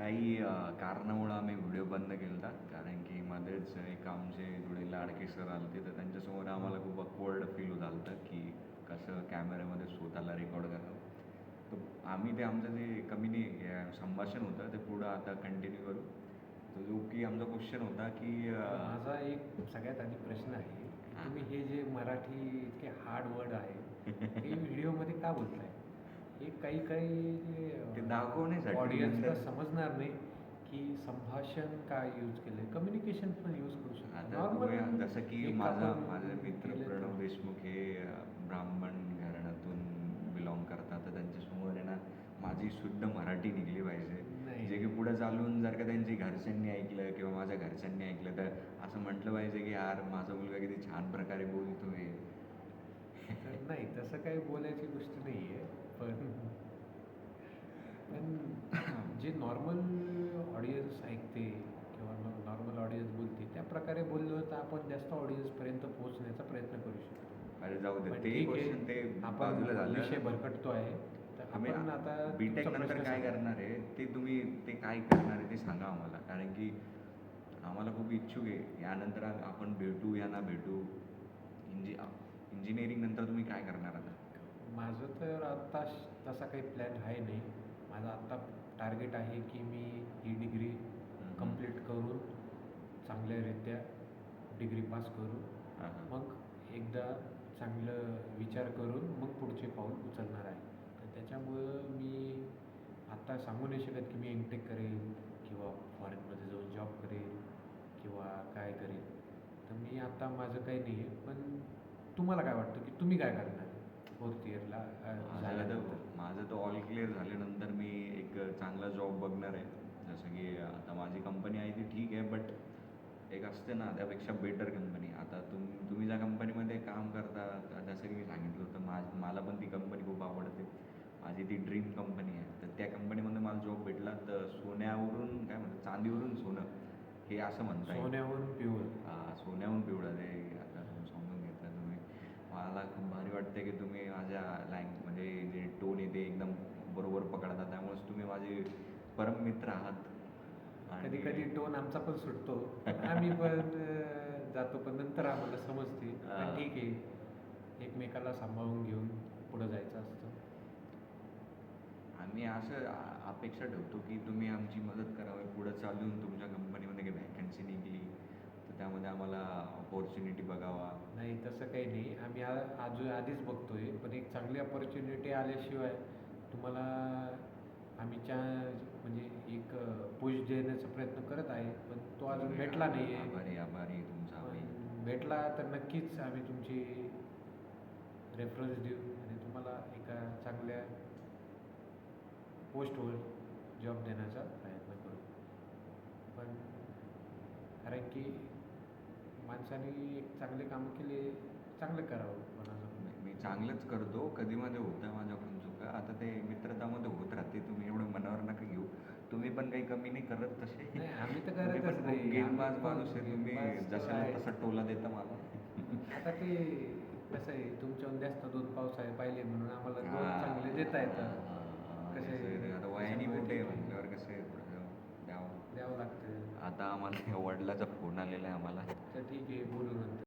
काही कारणामुळं आम्ही व्हिडिओ बंद केला होता. कारण की मध्येच एक आमचे थोडे लाडके सर आले होते, तर त्यांच्यासमोर आम्हाला खूप ऑकवर्ड फील होत आलं होतं की कसं कॅमेऱ्यामध्ये स्वतःला रेकॉर्ड करावं. तर आम्ही ते आमचं जे संभाषण होतं ते पुढं आता कंटिन्यू करू. तर जो की आमचा क्वेश्चन होता की माझा एक सगळ्यात आधी प्रश्न आहे की हां. तुम्ही हे जे मराठी इतके हार्ड वर्ड आहे हे व्हिडिओमध्ये का बोलताय? हे काही काही ते जे दाखवण्यासाठी ऑडियन्सला नंतर समजणार नाही की संभाषण काय यूज केलं आहे, कम्युनिकेशन पण यूज करू शकतो. आता तुम्ही जसं की नॉर्मल एक आपण माझे मित्र केलं प्रणव तर देशमुख हे ब्राह्मण घराण्यातून बिलॉंग करतात, तर त्यांच्यासमोर आहे ना माझी शुद्ध मराठी निघली पाहिजे. नाही जे की पुढे चालून जर का त्यांची घरच्यांनी ऐकलं किंवा माझ्या घरच्यांनी ऐकलं तर असं म्हटलं पाहिजे की यार माझा मुलगा किती छान प्रकारे बोलतोय. तर नाही तसं काही बोलायची गोष्ट नाही आहे. पण पण जे नॉर्मल ऑडियन्स ऐकते किंवा नॉर्मल ऑडियन्स बोलते त्या प्रकारे बोललो तर आपण जास्त ऑडियन्सपर्यंत पोहोचण्याचा प्रयत्न करू शकतो. अरे जाऊ दे, पण ते ठीक क्वेश्चन ते आहे, आपण बाजूला विषय झालं. भरकटतो आहे. तर तुम्ही आपण आता बी-टेक तुमचा नंतर प्रश्न काय सांगा. करणार आहे ते तुम्ही ते काय करणार आहे ते सांगा आम्हाला. कारण की आम्हाला खूप इच्छुक आहे यानंतर आपण भेटू या ना भेटू. इंजिनिअरिंग नंतर तुम्ही काय करणार आता? माझं तर आत्ता तसा काही प्लॅन आहे नाही. माझं आत्ता टार्गेट आहे की मी ही डिग्री कंप्लीट करून चांगल्यारीत्या डिग्री पास करू. हां हां. मग एकदा चांगलं विचार करून मग पुढचे पाऊल उचलणार आहे. तर त्याच्यामुळं मी आत्ता सांगू नाही शकत की मी एम-टेक करेल किंवा फॉरेनमध्ये जाऊन जॉब करेल किंवा काय करेल. तर मी आत्ता माझं काही नाही आहे. पण तुम्हाला काय वाटतं की तुम्ही काय करणार फोर्थ इयरला झाल्यानंतर? माझं तर ऑल क्लिअर झाल्यानंतर मी एक चांगला जॉब बघणार आहे. जसं की आता माझी कंपनी आहे ती ठीक आहे, बट एक असते ना त्यापेक्षा बेटर कंपनी. आता तुम्ही ज्या कंपनीमध्ये काम करता, जसं की मी सांगितलं होतं मला पण ती कंपनी खूप आवडते. माझी ती ड्रीम कंपनी आहे. तर त्या कंपनीमध्ये मला जॉब भेटला तर सोन्यावरून काय म्हणतात चांदीवरून सोनं हे असं म्हणता येईल. सोन्याहून पिवळं. सोन्याहून पिवळं ते आता समजून घेतलं तुम्ही. मला खूप भारी वाटतं की तुम्ही माझ्या म्हणजे जे टोन येते एकदम बरोबर पकडता, त्यामुळेच तुम्ही माझे परम मित्र आहात. कधी आणि कधी टोन आमचा पण सुटतो. पण आम्ही पण जातो, पण नंतर आम्हाला समजते. पण ठीक आहे, एकमेकाला सांभाळून घेऊन पुढं जायचं असतं. आम्ही असं अपेक्षा ठेवतो की तुम्ही आमची मदत करावी. पुढं चालून तुमच्या कंपनीमध्ये काही व्हॅकन्सी निघली तर त्यामध्ये आम्हाला अपॉर्च्युनिटी बघावा. नाही तसं काही नाही. आम्ही आधीच बघतोय, पण एक चांगली अपॉर्च्युनिटी आल्याशिवाय तुम्हाला आम्ही म्हणजे एक पुश देण्याचा प्रयत्न करत आहे. पण तो अजून भेटला नाही आहे. आभारी आभारी आहे तुमचा आम्ही. पण भेटला तर नक्कीच आम्ही तुमची रेफरन्स देऊ आणि तुम्हाला एका चांगल्या पोस्टवर जॉब देण्याचा प्रयत्न करू. पण कारण की माणसाने एक चांगले कामं केले, चांगलं करावं कोणाला. मी चांगलंच करतो. कधीमध्ये होतं माझ्याकडून चुका. आता ते मित्रतामध्ये होत राहते. तुम्ही एवढं मनावर नका घेऊ. तुम्ही पण काही कमी नाही करत तसे. नाही आम्ही तर तुम्ही करतच पण खूप नाही. गेमबाज माणूस आहे. तुम्ही गेमबाज तर जशाला आहे. तसा टोला देता मला. आता ते कसं आहे, तुमच्याहून जास्त 2 पावसाळे पाहिले म्हणून आम्हाला 2 चांगले हां, देता येतात. हां, हां. कसे असं आहे ते. आता वयाने त्याच्यामुळे मोठे ठीक आहे आहे, म्हटल्यावर कसं आहे थोडंसं द्यावं. द्यावं लागतं. आता आम्हाला वडिलाचा फोन आलेला आहे आम्हाला. तर ठीक आहे, बोलू नंतर.